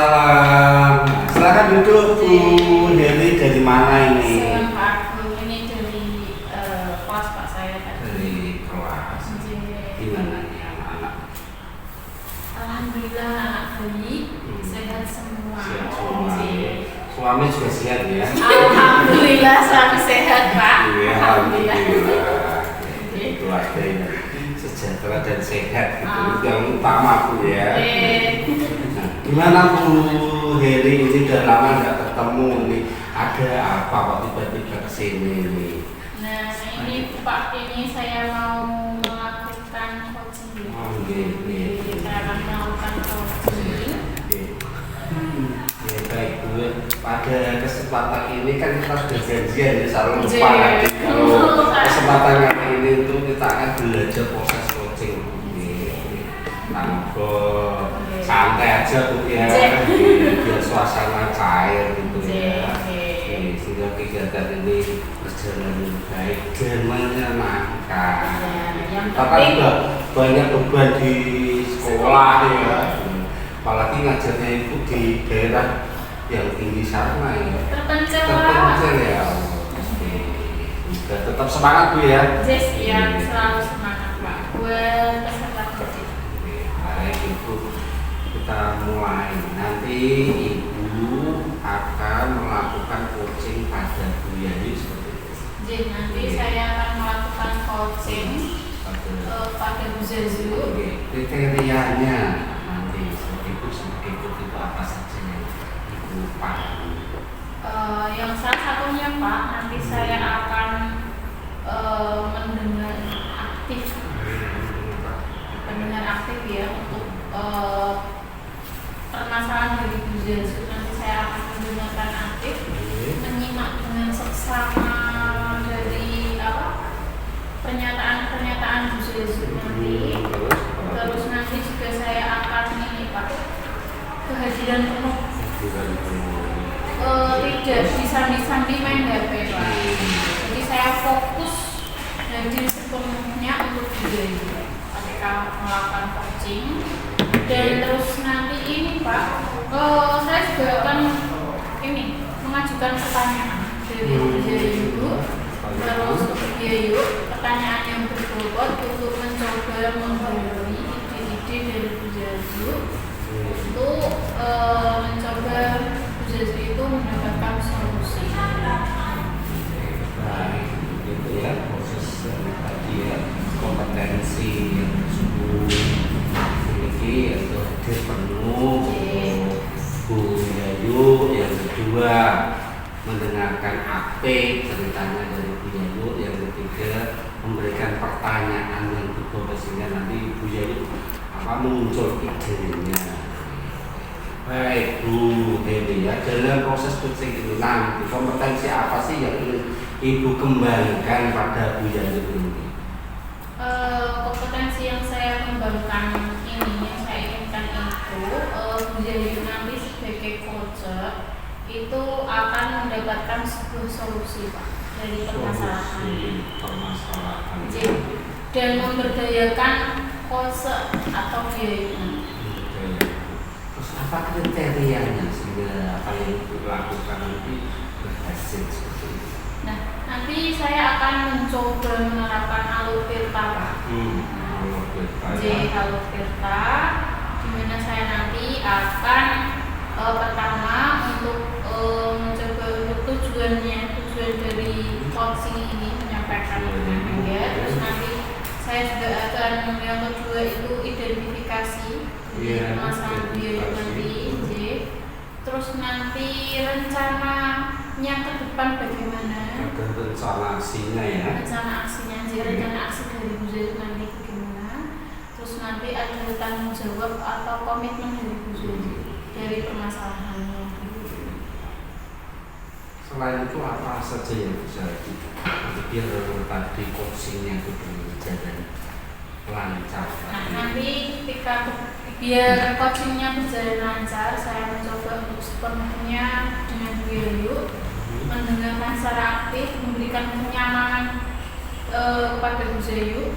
Waalaikumsalam. Silakan duduk Bu Heli, dari mana ini? Saya Pak Bu, ini dari kelas Pak saya tadi. Dari kelas. Gimana nih anak-anak? Alhamdulillah anak bayi sehat semua. Sehat semua. Suami juga sehat ya? Alhamdulillah suami sehat Pak. Iya, Alhamdulillah. Itu aja ini. Sejahtera dan sehat itu yang utama Bu ya. Nah, gimana Bu Heli, ini udah lama nggak ketemu nih. Ada apa kok tiba-tiba kesini nih? Nah ini Pak, ini saya mau melakukan coaching. Oh, gitu. Saya akan melakukan coaching. Ya baik Bu, pada kesempatan ini kan kita sudah janjian ya, selalu lupa lagi kalau kesempatan kali ini itu kita akan belajar proses coaching. Ngobrol santai aja Bu ya, biar suasana cair gitu ya. Sehingga kegiatan ini berjalan dengan baik dan menyenangkan. Karena juga banyak beban di sekolah ya, apalagi ngajarnya itu di daerah yang tinggi sana ya, terpencil ya. Tetap semangat Bu ya. Yang selalu semangat Pak buat peserta coaching. Baik Ibu, kita mulai. Nanti Ibu akan melakukan coaching pada Bu Yani seperti itu. Jadi nanti saya akan melakukan coaching pada Bu Zazu. Kriterianya nanti seperti itu apa saja yang Ibu pahami? Yang salah satunya Pak, nanti saya akan mendengar aktif ya untuk permasalahan dari Bu Zazu. Nanti saya akan mendengarkan aktif, menyimak dengan seksama dari pernyataan Bu Zazu nanti. Terus nanti juga saya akan ini Pak, kehadiran penuh. Tidak disambi-sambi main HP Pak. Jadi saya fokus hadir sepenuhnya untuk budaya ketika melakukan coaching. Dan terus nanti ini Pak, saya juga akan ini mengajukan pertanyaan dari Bujayu. Terus Bujayu pertanyaan yang berbobot untuk mencoba menggali ide-ide dari Bujayu untuk mencoba Bujayu itu mendapatkan solusi. Baik, itu ya proses tadi ya, kompetensi yang tersebut memiliki atau hadir penuh untuk Bu Yayu. Yang kedua, mendengarkan aktif ceritanya dari Bu Yayu. Yang ketiga, memberikan pertanyaan yang berbobot sehingga nanti Bu Yayu muncul idenya. Baik Bu Heli ya, dalam proses coaching ini nanti kompetensi apa sih yang ingin Ibu kembangkan pada Bu Yayu ini? Kompetensi yang saya kembangkan ini, yang saya inginkan itu Bu Yayu nanti sebagai coach itu akan mendapatkan sebuah solusi Pak dari permasalahan. Dan memberdayakan coach atau Yayu. Apa kriterianya sehingga apa yang dilakukan nanti berhasil seperti itu? Nah, nanti saya akan mencoba menerapkan alur tirta Pak. Alur tirta ya. Alur tirta, di mana saya nanti akan pertama untuk mencoba untuk tujuan dari coaching ini menyampaikan ya. Terus nanti saya juga akan yang kedua itu identifikasi masalah biaya nanti. Terus nanti rencananya ke depan bagaimana? Ada rencana aksinya ya. Rencana aksinya, rencana aksi dari Bu Zazu nanti bagaimana? Terus nanti ada tanggung jawab atau komitmen dari Bu Zazu dari permasalahannya. Selain itu apa saja yang bisa biar tadi coachingnya itu berjalan lancar? Nah, nanti ketika biar coachingnya berjalan lancar, saya mencoba untuk sepenuhnya dengan Bu Yayu mendengarkan secara aktif, memberikan kenyamanan kepada Bu Zayu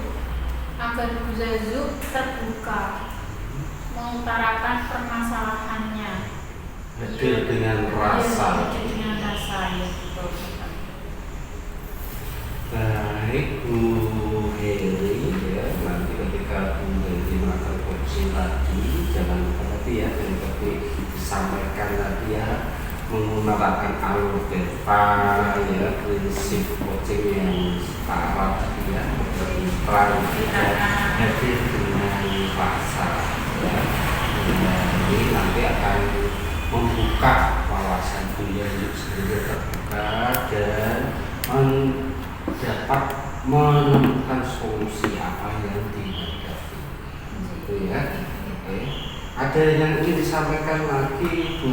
agar Bu Zayu terbuka mengutarakan permasalahannya hadir dengan rasa. Hadir dengan rasa ya betul. Baik Bu Heri ya, nanti ketika Bu Heri makan coaching tadi jangan lupa tadi ya, dan tadi disampaikan tadi ya, menggunakan alur beta ya, prinsip coaching yang setara tadi ya, berperan hadir dengan rasa ya. Ini nanti akan membuka wawasan beliau sendiri terbuka dan dapat menemukan solusi apa yang dihadapi. Gitu ya. Oke. Ada yang ingin disampaikan lagi Bu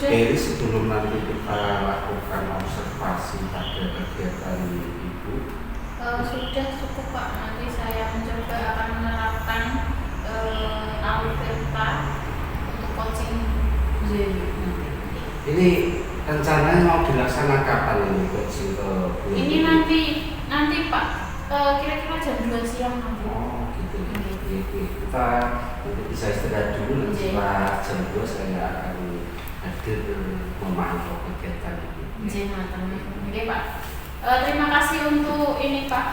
Heri sebelum nanti kita lakukan observasi pada kegiatan Ibu? Sudah cukup Pak, nanti saya mencoba akan menerapkan alur beta untuk coaching Zelu. Ini rencananya mau dilaksanakan kapan ini coaching ke Bu Heri? Ini nanti Pak, kira-kira jam 2 siang nanti. Oh gitu. Kita nanti bisa istirahat dulu, setelah jam 2 saya akan hadir memantau kegiatan ini. Oke Pak. Terima kasih untuk ini Pak,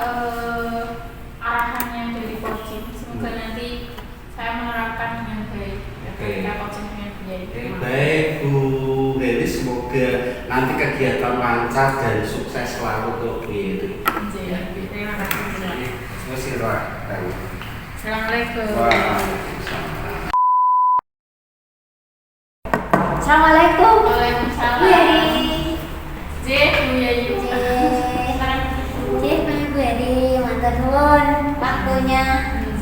arahannya dari coaching. Semoga nanti saya menerapkan dengan baik. Ketika coaching dengan baik. Baik Bu Heri, semoga nanti kegiatan lancar dan sukses selalu untuk Bu Heri. Terima kasih. Assalamualaikum. Assalamualaikum. Waalaikumsalam. Bu Heri. Bu Yayu. Bu Heri, matur nuwun waktunya.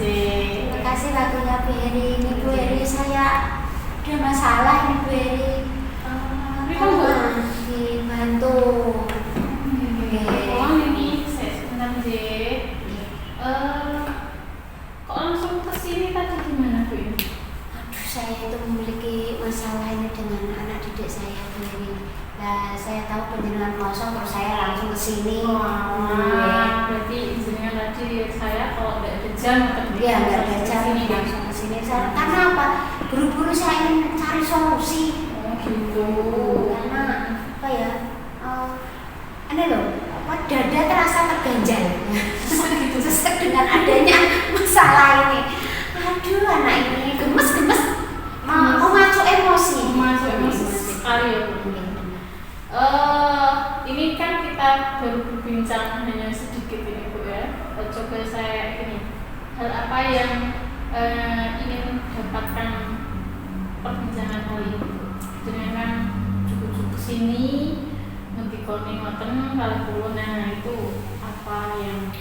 Terima Terima kasih waktunya Bu Heri. Ini Bu Heri, saya ada masalah ini Bu Heri. Dibantu. Oh ini saya sebentar kok langsung ke sini tadi gimana Bu ini? Aduh, saya itu memiliki masalah ini dengan anak didik saya Bu Heri. Nah, saya tahu penjenengan kosong terus saya langsung ke sini. Berarti jenengan tadi saya kalau tidak ada jam atau Iya, nggak ada jam langsung ke sini. Karena apa? Buru-buru saya ingin cari solusi. Oh gitu. Karena apa ya? Ini loh, apa dada terasa terganjal. Sesek dengan adanya masalah ini. Aduh, anak ini gemes-gemes mau masuk emosi. Sekali ya Bu. Ini kan kita baru berbincang hanya sedikit ini Bu ya. Coba saya ini hal apa yang ingin dapatkan perbincangan kali ini. Jangan kan cukup kesini ngetikoni ngoten kalau kulo, nah itu apa yang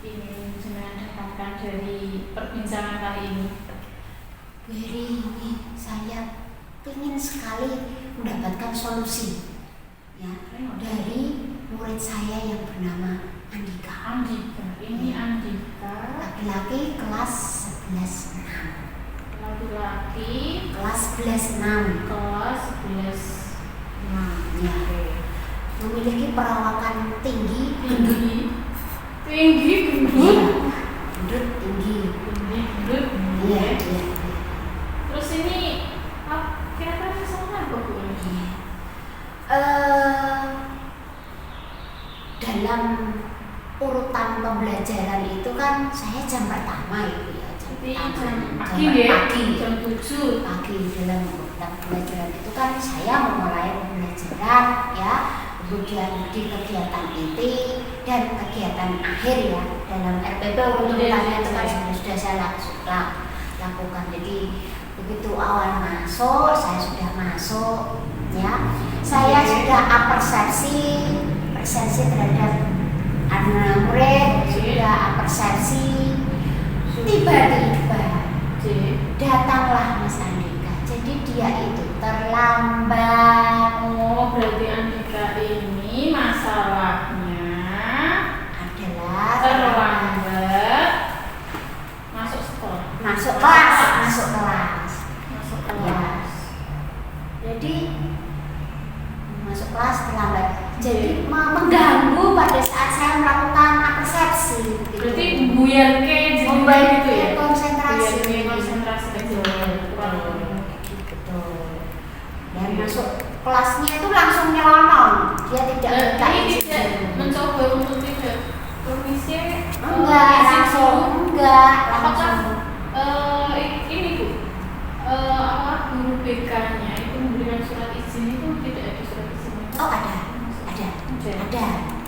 ingin jenengan dapatkan dari perbincangan kali ini? Bu Heri, ini saya ingin sekali mendapatkan solusi ya dari murid saya yang bernama Andika. Ini Andika, Laki-laki kelas 11 6. laki-laki Kelas 11 6. kelas 11. Ya. Memiliki perawakan tinggi, Tinggi, gendut, gendut tinggi. gendut. Iya, iya. Terus ini kira-kira masalah apa Bu? Dalam urutan pembelajaran itu kan saya jam pertama itu ya, Jam pagi, jam 7 pagi. Dalam urutan pembelajaran itu kan saya memulai pembelajaran ya, kemudian di kegiatan inti dan kegiatan akhir ya, dalam RPP urutannya itu kan sudah saya lakukan. Jadi begitu awal masuk, saya sudah masuk ya, saya sudah persepsi terhadap anak murid, sudah persepsi. Tiba-tiba datanglah Mas Andika. Jadi dia itu terlambat. Oh, berarti Andika ini masalahnya Adalah terlambat masuk sekolah. masuk kelas. Ya. Jadi masuk kelas terlambat. Jadi mengganggu pada saat saya melakukan persepsi. Berarti membuyarke Membayar gitu ya? konsentrasi. Membuyarke konsentrasi Betul. Dan masuk kelasnya itu langsung nyelonong, dia tidak buka Ini izin tidak dulu. mencoba untuk tidak permisi. Enggak, langsung enggak, Apakah langsung ini Bu, apa guru BK-nya itu memberikan surat izin itu tidak ada surat izin? oh ada.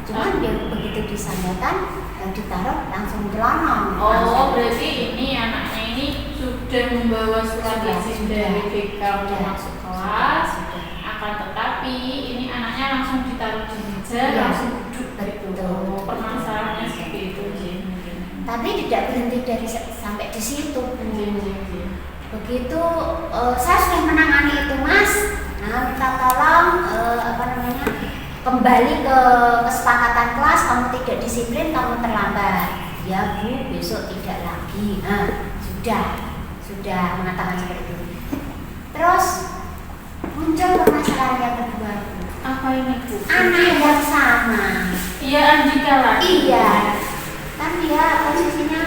Cuman dia begitu disampaikan ditaruh langsung nyelonong. Oh, berarti ini anaknya ini sudah membawa surat Sudah, izin sudah. dari BK untuk Sudah. masuk kelas. Sudah. Akan tetapi ini anaknya langsung ditaruh di meja, Iya, langsung duduk. betul. Permasalahannya seperti itu, Jin. Tapi tidak berhenti dari sampai di situ. Jin. Begitu saya sudah menangani itu Mas. Nah minta tolong kembali ke kesepakatan kelas, kamu tidak disiplin, kamu terlambat. Ya Bu, besok tidak lagi. Nah sudah mengatakan seperti itu. Terus muncul permasalahan yang kedua. Apa ini Bu? Anak yang sama. Iya, Andika lah. Iya. Kan dia posisinya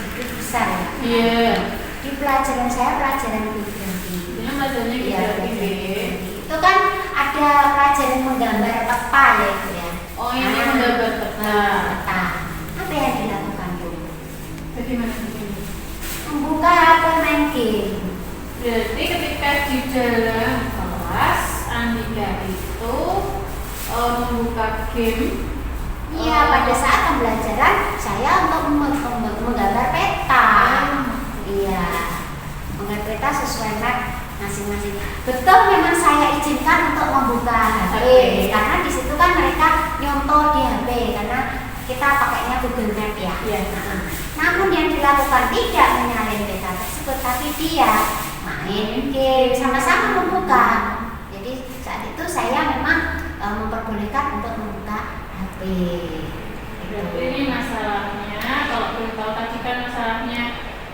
begitu besar ya. Iya. Di pelajaran saya pelajaran geografi. Ini pelajarannya Iya, kita pelajaran pilih. geografi. Itu kan ada pelajaran menggambar peta ya itu ya. Oh, ini menggambar peta. Peta. Apa yang dilakukan Bu? Bagaimana ini? Membuka HP main game. Berarti ketika di dalam kelas Andika itu membuka game. Iya, pada saat pembelajaran saya untuk menggambar peta. Iya, menggambar peta sesuai map masing-masing. Betul, memang saya izinkan untuk membuka HP karena di situ kan mereka nyontoh di HP karena kita pakainya Google Map ya. Iya. Namun yang dilakukan tidak menyalin peta tersebut, tapi dia main game sama-sama membuka. Jadi saat itu saya memang memperbolehkan untuk membuka HP. Berarti ini masalahnya, kalau boleh tahu tadi kan masalahnya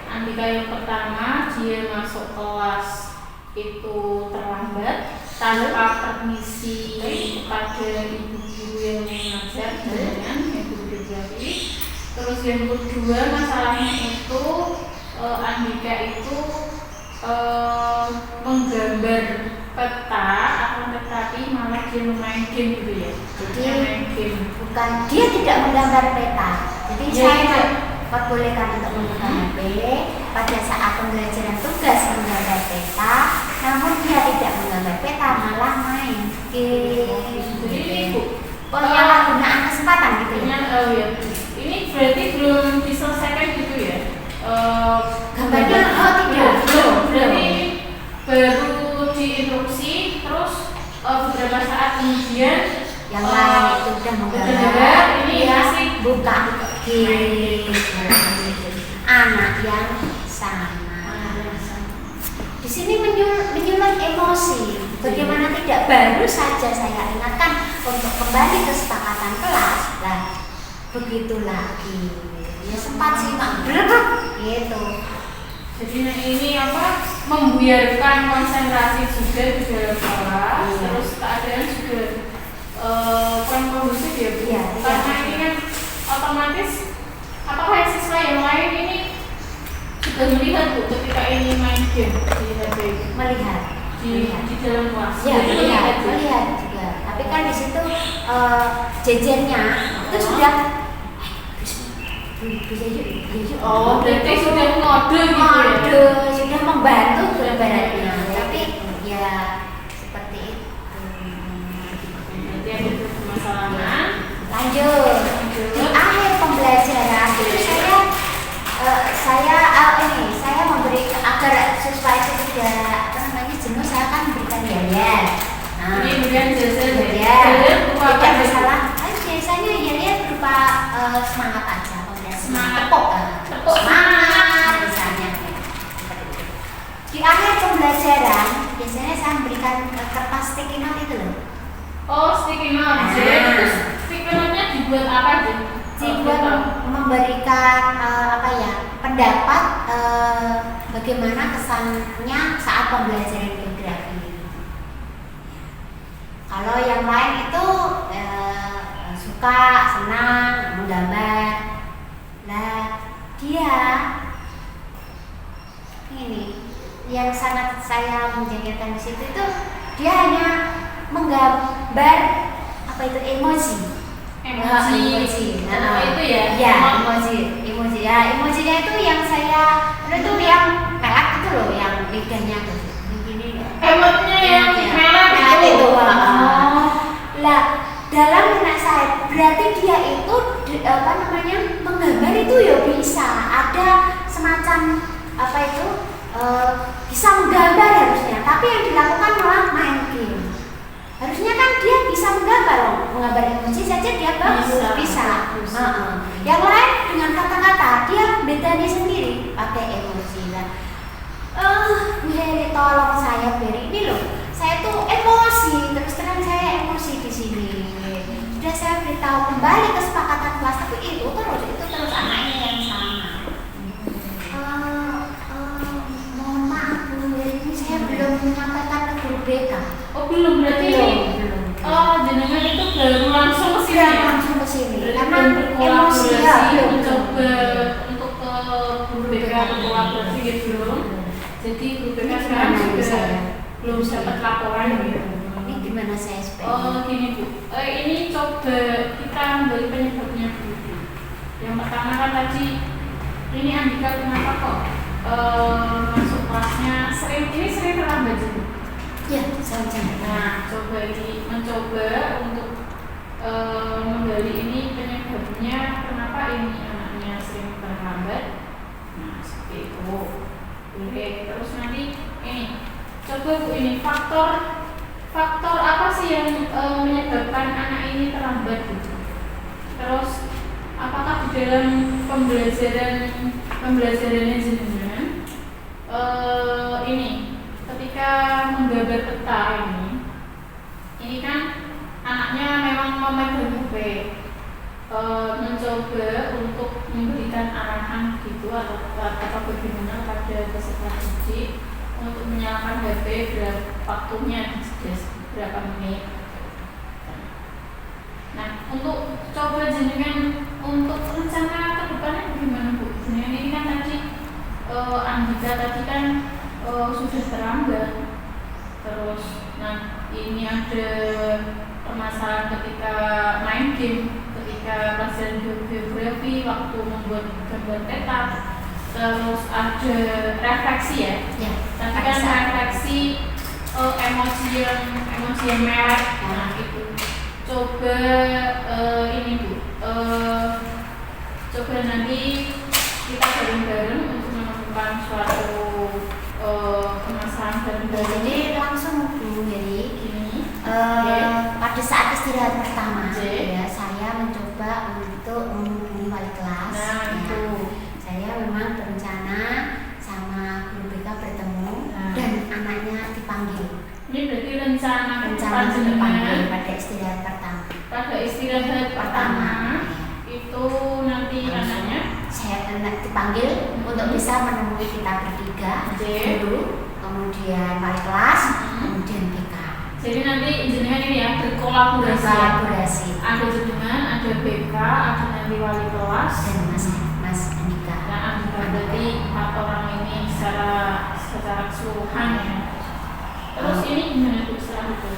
Andika yang pertama, dia masuk kelas itu terlambat tanpa permisi pada ibu guru yang mengajar dengan ibu geografi. Terus yang kedua masalahnya itu Andika itu menggambar peta, akan tetapi malah dia main game gitu ya. Jadi main game. bukan dia tidak menggambar peta. Jadi Ya, saya itu. perbolehkan untuk membuka HP pada saat pembelajaran tugas menggambar peta, namun dia tidak menggambar peta, malah main game. Jadi ini Bu, Penyalahgunaan kesempatan gitu ya. ya. Ini berarti belum diselesaikan gitu ya? Gambarnya tidak. Belum. Berarti ini baru diinstruksi, terus beberapa saat kemudian Yang lain itu udah menggambar, gambar, ini dia masih buka game. Anak yang sama. Di sini menyulut emosi. Bagaimana tidak, baru saja saya ingatkan untuk kembali ke kesepakatan kelas. Lah, begitu lagi. Ya sempat sih Mak, gitu. Jadi ini apa, membuyarkan konsentrasi juga di dalam kelas, Iya. terus keadaan juga kurang kondusif ya Bu. Iya, Karena iya. ini kan otomatis, apakah siswa yang lain ini sudah melihat Bu ketika ini main game di HP Melihat. di dalam kelas? Ya, Jadi melihat Bu. juga. Tapi kan di situ jejernya itu sudah bisa yuk. Oh, berarti sudah ngode gitu ya? Ngode, sudah membantu ibaratnya. Tapi ya seperti itu. Berarti ada permasalahan. Lanjut. Di akhir pembelajaran itu saya memberi agar siswa itu tidak jenuh, saya kan memberikan yel-yel. Ini kemudian jajan Ya, berupa apa? tidak masalah. Kan biasanya yel-yel berupa semangat aja. Semangat. Tepuk semangat misalnya. Di akhir pembelajaran biasanya saya memberikan kertas sticky note itu loh. Oh, sticky note. Terus sticky note-nya dibuat apa sih? Dibuat memberikan pendapat bagaimana kesannya saat pembelajaran geografi. Kalau yang lain itu suka, senang, menggambar. Nah, dia ini yang sangat saya menjadikan di situ itu dia hanya menggambar apa itu emoji. Emoji. Nah, itu ya. Ya, emoji ya, emojinya itu yang saya itu yang pelak itu loh, yang lidahnya tuh begini. Emotnya yang merah itu. Oh. Lah, dalam benak saya berarti dia itu menggambar itu ya bisa ada semacam apa itu bisa menggambar harusnya, tapi yang dilakukan malah main game. Harusnya kan dia bisa menggambar loh, menggambar emoji saja dia bisa. Yang lain dengan kata-kata dia bedanya sendiri pakai emoji lah. Bu Heri tolong saya beri ini loh. Saya tuh emosi, terus terang saya emosi di sini. Sudah saya beritahu kembali kesepakatan kelas, tapi itu terus anaknya yang sama. Mohon maaf Bu Heri, ini saya belum menyampaikan ke guru BK. Oh belum, berarti Belum. jenengan itu baru langsung ke sini. Sudah langsung ke sini. Karena emosi berkolaborasi mencoba untuk ke guru BK berkolaborasi gitu belum. Jadi guru BK sekarang juga belum dapat laporan gitu. Ini gimana saya spend? Oh gini Bu, ini coba kita ambil penyebabnya dulu. Yang pertama kan tadi ini Andika kenapa kok masuk kelasnya sering terlambat juga. Ya, saya jangan. Nah, mencoba untuk menggali ini penyebabnya kenapa ini anaknya sering terlambat. Nah, seperti itu. Oke, terus nanti ini coba Bu, ini faktor apa sih yang menyebabkan anak ini terlambat gitu. Terus apakah di dalam pembelajarannya jenengan ini ketika menggambar peta ini kan anaknya memang memegang HP, mencoba untuk memberikan arahan gitu atau bagaimana pada peserta uji untuk menyalakan HP waktunya berapa menit. Nah, untuk coba jenengan untuk rencana ke depannya bagaimana Bu? Jenengan ini kan tadi Andika tadi kan sudah terlambat. Terus nah ini ada permasalahan ketika main game, ketika pelajaran geografi waktu membuat gambar peta. Terus ada refleksi ya. Tapi kan refleksi emosi yang merah. Nah itu coba ini Bu, coba nanti kita bareng-bareng untuk menemukan suatu permasalahan bareng-bareng. Jadi langsung Bu Heri gini, pada saat istirahat pertama ya, saya mencoba untuk menghubungi wali kelas. Nah itu saya memang berencana sama guru BK bertemu dan anaknya dipanggil. Ini berarti rencana dipanggil pada istirahat pertama. Pada istirahat pertama itu nanti anaknya saya dipanggil untuk bisa menemui kita bertiga, guru, kemudian wali kelas, kemudian BK. Jadi nanti jenengan ini ya berkolaborasi. Ada jenengan, ada BK, ada nanti wali kelas dan Mas Andika. Nah, Andika berarti 4 orang ini secara keseluruhan ya. Terus ini gimana Bu setelah itu?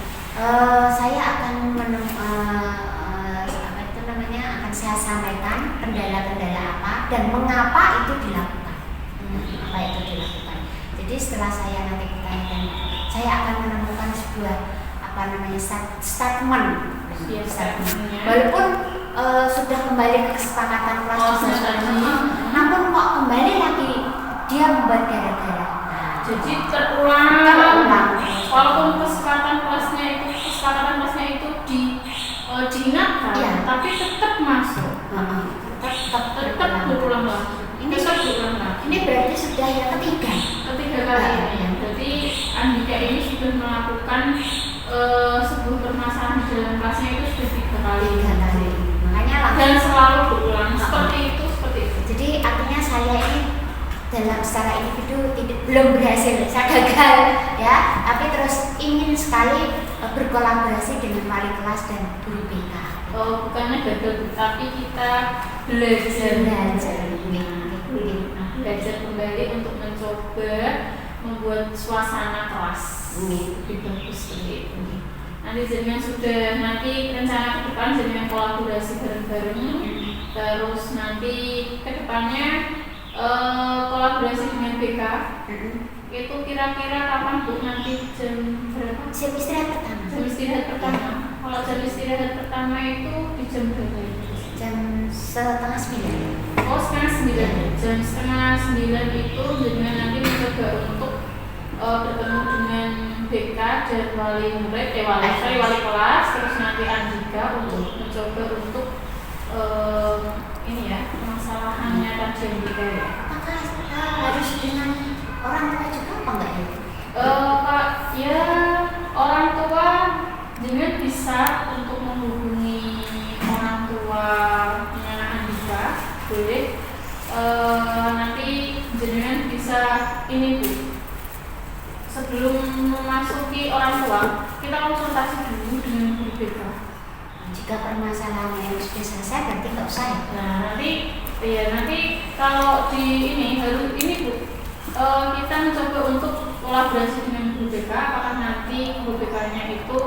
Saya akan akan saya sampaikan kendala-kendala apa dan mengapa itu dilakukan. Jadi setelah saya nanti ditanyakan, saya akan menemukan sebuah statement. Walaupun sudah kembali ke kesepakatan kelas namun kok kembali lagi dia membuat gara-gara. Jadi terulang. Walaupun kesepakatan kelasnya itu diingatkan, tapi tetap masuk. Tetap berulang lagi. Ini berarti sudah yang ketiga kali ya. Jadi Andika ini sudah melakukan sebuah permasalahan di dalam kelasnya itu sudah 3 kali. Makanya dan selalu berulang seperti itu. Jadi artinya saya ini dalam secara individu belum berhasil, saya gagal ya, tapi terus ingin sekali berkolaborasi dengan wali kelas dan guru BK. Bukannya gagal, tapi kita belajar kembali untuk mencoba membuat suasana kelas lebih bagus seperti itu. Nanti jenengan sudah nanti rencana ke depan jenengan kolaborasi bareng-bareng, terus nanti ke depannya kolaborasi dengan BK. Itu kira-kira kapan Bu? Nanti jam berapa? Jam istirahat pertama. Jam istirahat pertama. Kalau jam istirahat pertama itu di jam berapa? Jam 8:30. Oh, 8:30. Jam 8:30 itu jenengan nanti mencoba untuk bertemu dengan BK dan wali murid, wali kelas, terus nanti Andika untuk mencoba untuk ini ya, permasalahannya tadi Andika ya. Apakah harus dengan orang tua juga apa enggak ya? Pak, ya orang tua dengan bisa untuk menghubungi orang tua Andika, boleh. Nanti jenengan bisa ini Bu. Sebelum memasuki orang tua, kita konsultasi dulu dengan guru BK. Jika permasalahannya sudah selesai, berarti nggak usah ya? Nah, nanti kalau di ini harus ini Bu, kita mencoba untuk kolaborasi dengan guru BK. Apakah nanti guru BK-nya itu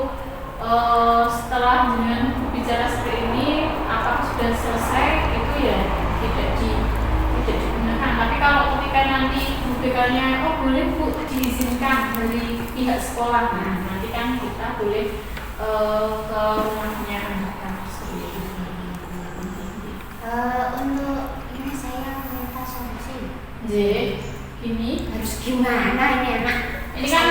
setelah dengan bicara seperti ini, apakah sudah selesai? Itu ya tidak digunakan. Tapi kalau ketika nanti guru BK-nya boleh Bu diizinkan dari pihak sekolah, nah nanti kan kita boleh ke rumahnya Andika seperti itu. Untuk ini saya minta solusi. Ini Harus gimana ini anak? ini kan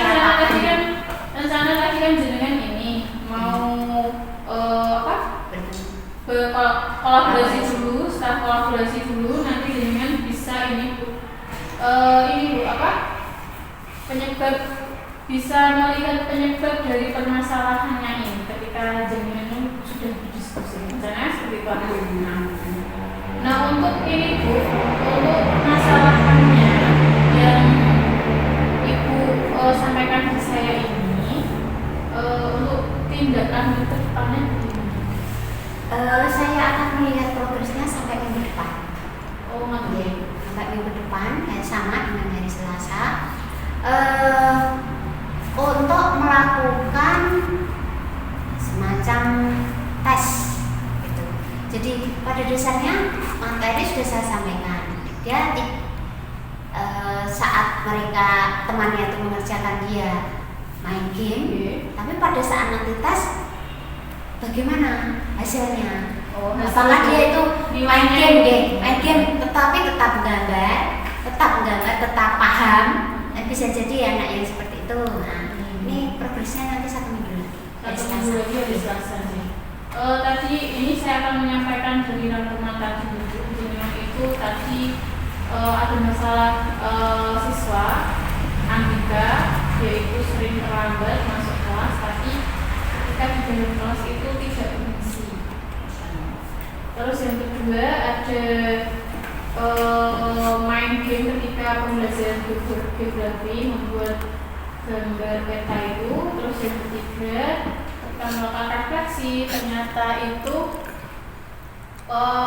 rencana tadi kan jenengan ini mau apa? Kolaborasi dulu, setelah kolaborasi dulu nanti jenengan bisa ini Bu, apa? Penyebab, bisa melihat penyebab dari permasalahannya ini ketika jenengan sudah berdiskusi. Rencana seperti itu. Nah untuk ini Bu, untuk permasalahannya yang Ibu sampaikan ke saya ini, untuk tindak lanjut ke depannya gimana? Saya akan melihat progresnya sampai minggu depan. Oh, ngerti. Sampai minggu depan, sama dengan hari Selasa. Untuk melakukan semacam tes gitu. Jadi pada dasarnya materi sudah saya sampaikan. Dia saat mereka temannya itu mengerjakan dia main game, tapi pada saat nanti tes bagaimana hasilnya? Apakah dia itu main game tetapi tetap gambar, tetap paham, dan bisa jadi anak yang seperti itu. Nah, ini progresnya nanti 1 minggu lagi. Hari Selasa sih. Tadi ini saya akan menyampaikan dari rangkuman tadi dengan itu tadi ada masalah siswa Andika, yaitu sering terlambat masuk kelas, tapi ketika di dalam kelas itu tidak berfungsi. Terus yang kedua ada main game ketika pembelajaran geografi, membuat gambar peta itu. Terus yang ketiga ketika melakukan refleksi ternyata itu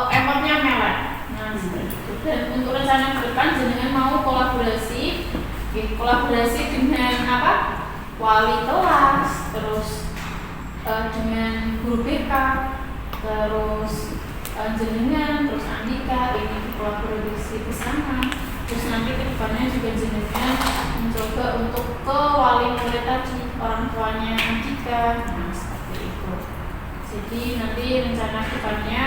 effortnya mewah. Nah, dan untuk rencana ke depan jenengan mau kolaborasi dengan apa? Wali kelas, terus dengan guru BK, terus jenengan, terus Andika, ini kolaborasi bersama. Terus nanti ke depannya juga jenengan mencoba untuk ke wali murid tadi, orang tuanya Andika. Nah, seperti itu. Jadi nanti rencana ke depannya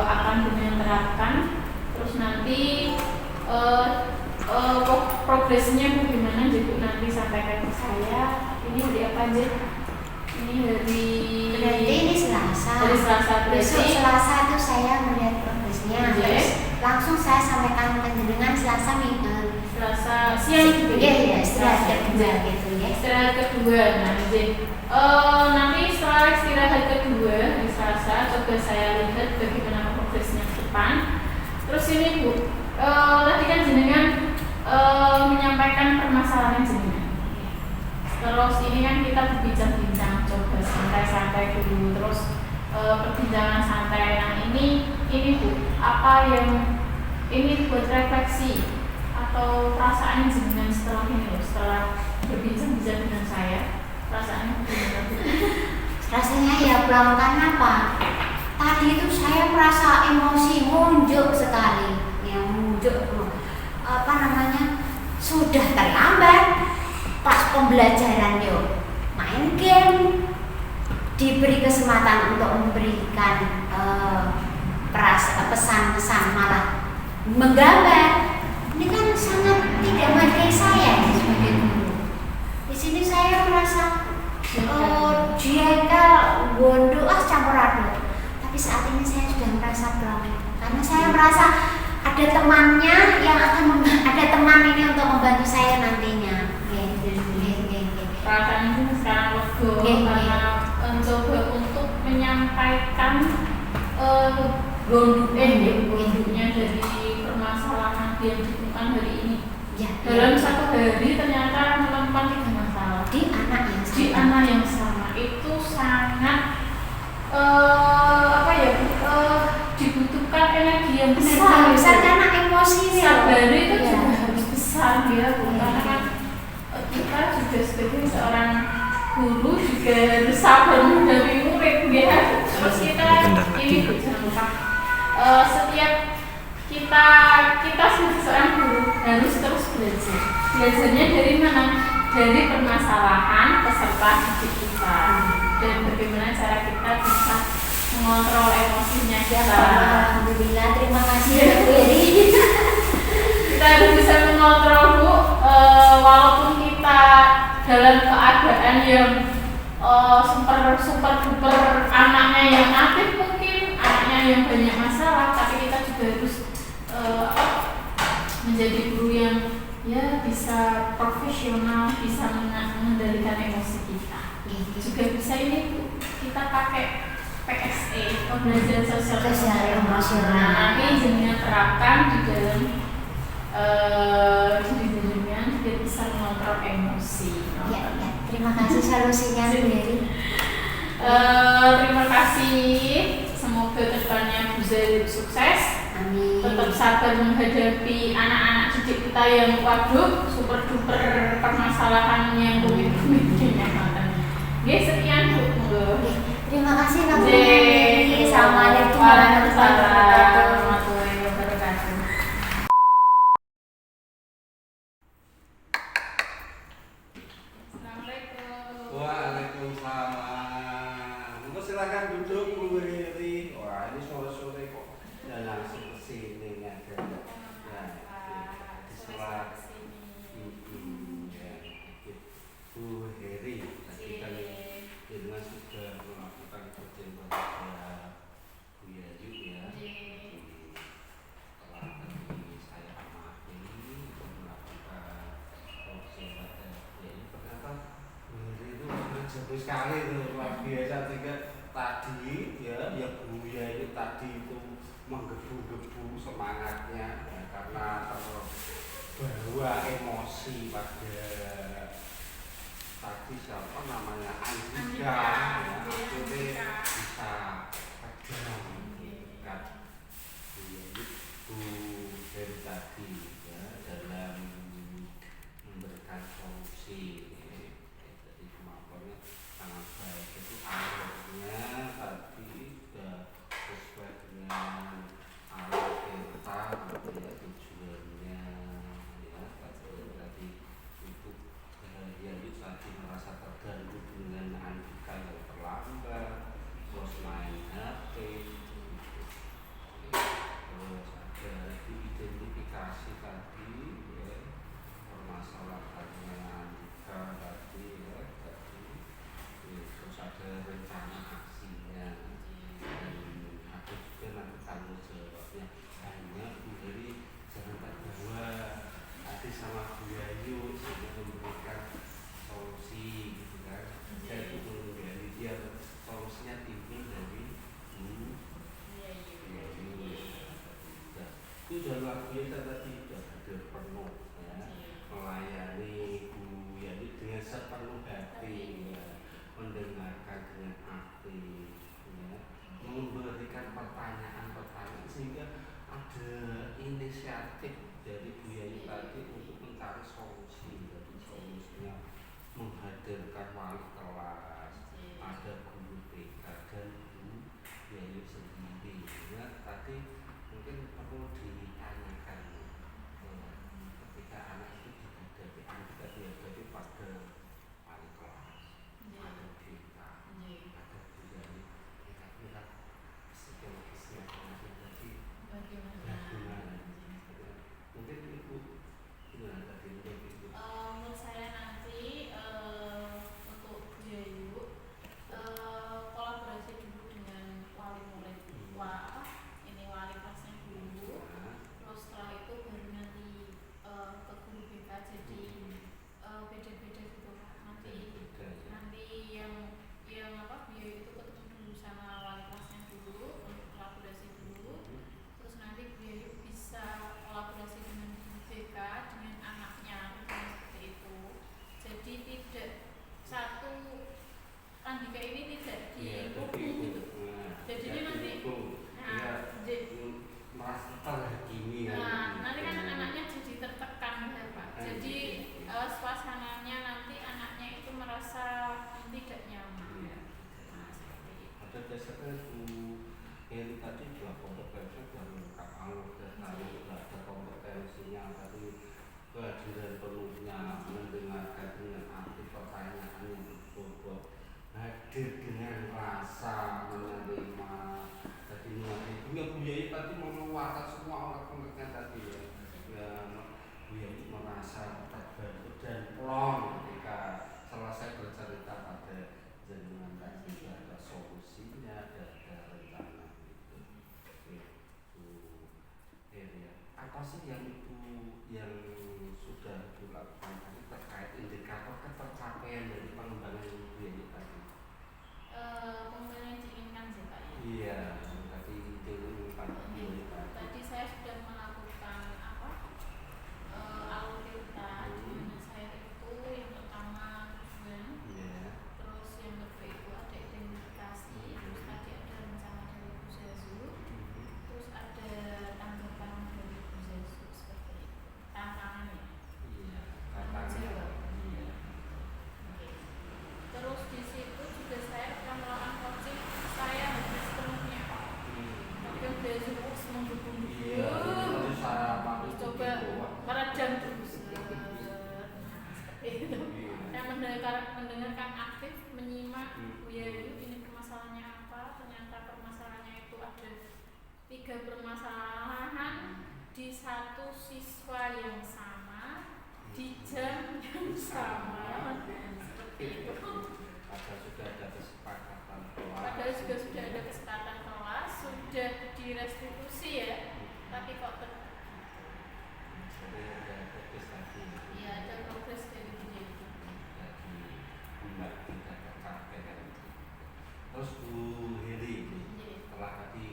akan dengan terapkan. Terus nanti progresnya bagaimana juga nanti sampaikan ke saya. Ini dari apa aja? Ini dari Berarti ini Selasa. Dari Selasa Besok berarti. Selasa itu saya melihat progresnya. Terus langsung saya sampaikan dengan Selasa minggu. Selasa siang juga. Iya, istirahat kedua gitu ya. Istirahat kedua. Nah, jadi nanti setelah istirahat kedua di Selasa coba saya lihat bagaimana progresnya ke depan. Terus ini Bu, tadi kan jenengan menyampaikan permasalahan jenengan. Terus ini kan kita berbincang-bincang, coba santai-santai dulu. Terus perbincangan santai yang ini Bu, apa yang ini buat refleksi, atau perasaan jenengan setelah ini loh, setelah berbincang-bincang dengan saya, perasaannya bagaimana? Rasanya ya pelangkan apa? Tadi itu saya merasa emosi munjuk sekali, ya munjuk apa namanya, sudah terlambat pas pembelajaran yo main game, diberi kesempatan untuk memberikan pesan-pesan malah menggambar. Ini kan sangat tidak menghargai saya sebagai guru. Di sini saya merasa jengkel, bodoh, campur aduk. Tapi saat ini saya sudah merasa plong, karena saya merasa ada temannya yang akan ada teman ini untuk membantu saya nantinya. Perasaan itu sekarang lega karena mencoba untuk menyampaikan gonduknya dari permasalahan yang ditemukan hari ini. Ya, dalam satu hari ternyata menemukan 3 masalah di anak yang sama. Itu sangat dibutuhkan energi yang besar karena emosi sabar itu juga harus besar ya Bu, karena kan kita juga sebagai seorang guru juga harus sabar menghadapi murid ya. Terus kita ini jangan lupa setiap kita sebagai seorang guru harus terus belajar. Belajarnya dari mana? Dari permasalahan peserta didik kita dan bagaimana cara kita bisa mengontrol emosinya kita. Alhamdulillah, terima kasih ya Bu Eri. Kita harus bisa mengontrol Bu, walaupun kita dalam keadaan yang super duper anaknya yang aktif, mungkin anaknya yang banyak masalah, tapi kita juga harus menjadi guru yang ya bisa profesional, bisa mengendalikan emosi kita. Juga bisa ini Bu, kita pakai PSE, pembelajaran sosial emosional. Ini jenengan terapkan di dalam diri jenengan biar bisa mengontrol emosi. Ya, terima kasih solusinya Bu Eri. Terima kasih. Semoga kedepannya Bu Zahir sukses. Amin. Tetap sabar menghadapi anak-anak didik kita yang waduh super duper permasalahan yang rumit-rumit Oke, sekian Bu. Terima kasih Kak Bu Eri. Assalamualaikum warahmatullahi wabarakatuh. Assalamualaikum. Waalaikumsalam. Silakan duduk Bu Eri. Wah, ini sore-sore kok dan langsung ke sini ya. Setelah Bu Heri tadi kan Irma sudah melakukan pertemuan pada Bu Yayu ya. Setelah tadi saya amati melakukan observasi ini ternyata Bu Heri itu jago sekali tuh, luar biasa. Sehingga tadi ya Bu Yayu tadi itu menggebu-gebu semangatnya ya, karena terbawa emosi pada tadi siapa namanya Andika ya, akhirnya bisa pegang dekat Bu dari tadi ya dalam memberikan solusi ya. Jadi kemampuannya sangat baik. Jadi alurnya tadi sudah sesuai dengan alur kita ya, tujuannya ya tadi untuk Yayu tadi merasa terganggu dengan Andika yang terlambat, terus main HP, terus ada diidentifikasi tadi ya, permasalahannya Andika tadi ya, terus ada rencana aksinya dan ada juga nanti tanggung jawabnya. Hanya Bu Heri jangan terbawa hati sama Bu Yayu sehingga memberikan solusi gitu kan. Jadi dari dia solusinya timbul dari Bu Yayu. Itu sudah luar biasa tadi, sudah hadir penuh ya, melayani Bu Yayu dengan sepenuh hati ya, mendengarkan dengan aktif ya, memberikan pertanyaan-pertanyaan sehingga ada inisiatif dari Bu Yayu tadi wali kelas, Oke. ada guru BK dan guru Yayu sendiri. Ya, tadi mungkin perlu ditanyakan ketika anak itu dihadapi pada wali kelas, ada BK, ada guru Yayu, kira-kira psikologisnya anak itu tadi bagaimana? Mungkin ibu gimana tadi menurut ibu? Menurut saya nanti untuk Yayu kolaborasi dulu dengan wali murid, ini wali kelasnya dulu. Terus setelah itu baru nanti ke guru BK, jadi beda-beda gitu nanti yang apa Yayu itu ketemu dulu sama wali kelasnya dulu untuk kolaborasi dulu. Terus nanti Yayu bisa kolaborasi dengan guru BK dengan anaknya seperti itu. Jadi tidak satu Andika ini tidak dihubung gitu. Jadi ini nanti merasa terhakimi. Nanti kan anaknya jadi tertekan ya Pak. Jadi suasananya nanti anaknya itu merasa tidak nyaman. Seperti itu. Ada dasarnya yang tadi dua kompetensi sudah lengkap, ada kompetensinya tadi kehadiran penuhnya, mendengarkan dengan arti pertanyaan yang betul-betul hadir dengan rasa menerima. Tadi Buya tadi mengeluarkan semua orang pengertian tadi ya Buya merasa terbantu dan plong ketika selesai bercerita pada jenengan tadi ada solusinya, ada rencana gitu. Apa sih yang sudah dilakukan tadi terkait indikator ketercapaian dari pengembangan Buya tadi? Pengembangan yang diinginkan sih Pak ya. Iya, tadi diinginkan Buya tadi. Tadi saya sudah melakukan alur filter. Saya itu yang pertama tujuan, terus yang kedua itu ada identifikasi, terus tadi ada rencana dari Bu Zazu, terus ada tanggapan dari Bu Zazu seperti itu. Tantangannya. Iya, tantangan. Iya. Oke. Terus di situ juga saya akan melakukan coaching saya habis sepenuhnya Pak. Tapi kan Bu Zazu mendukung. Iya, itu cara coba meredam terus. Seperti itu. Yang mendengarkan aktif, menyimak Buya ini permasalahannya apa, ternyata permasalahannya itu ada 3 permasalahan di satu siswa yang sama di jam yang sama seperti itu. Padahal sudah ada kesepakatan kelas. Padahal juga sudah ada kesepakatan kelas, sudah direstitusi ya, tapi kok Jadi ada progres tadi. Iya, ada progres dari dia itu. Jadi Mbak tidak tercapai kan. Terus Bu Heri setelah tadi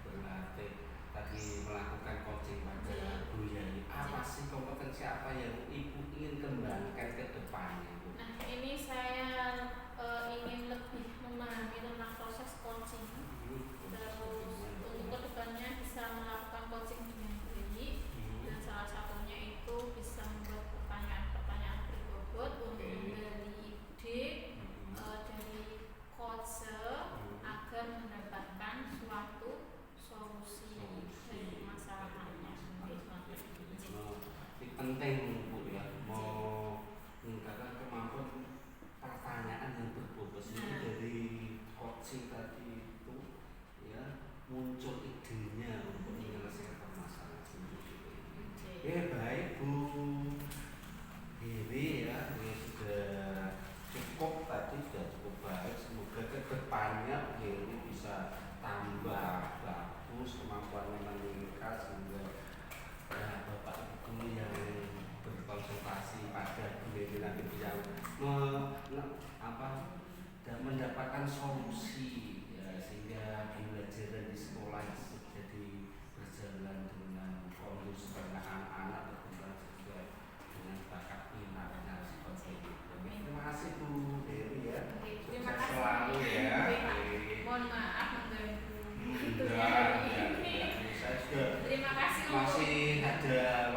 berlatih, tadi melakukan coaching pada Buya, apa sih kompetensi apa yang Ibu ingin kembangkan ke depannya? Nah, ini saya ingin lebih memahami tentang proses coaching. Terus untuk kedepannya bisa melakukan coaching dengan baik, dan salah satunya itu bisa membuat pertanyaan-pertanyaan berbobot untuk menggali ide dari coach agar mendapatkan suatu solusi dari masalahnya. Ini penting Bu ya, mau meningkatkan kemampuan pertanyaan yang berbobot ini dari coaching tadi itu ya, muncul idenya untuk menyelesaikan permasalahan sendiri. Ya baik Bu Heri ya, ini sudah cukup tadi, sudah cukup baik. Semoga ke depannya ini bisa tambah bagus kemampuannya meningkat sehingga Bapak Ibu yang berkonsultasi pada Bu Heri nanti bisa dan mendapatkan solusi ya, sehingga pembelajaran di sekolah jadi berjalan dengan kondusif karena anak-anak berkembang sesuai dengan bakat minatnya seperti itu. Terima kasih Bu Heri ya. Terima Sukses kasih selalu ya. Mohon maaf mengganggu. Enggak, saya sudah Terima kasih masih ada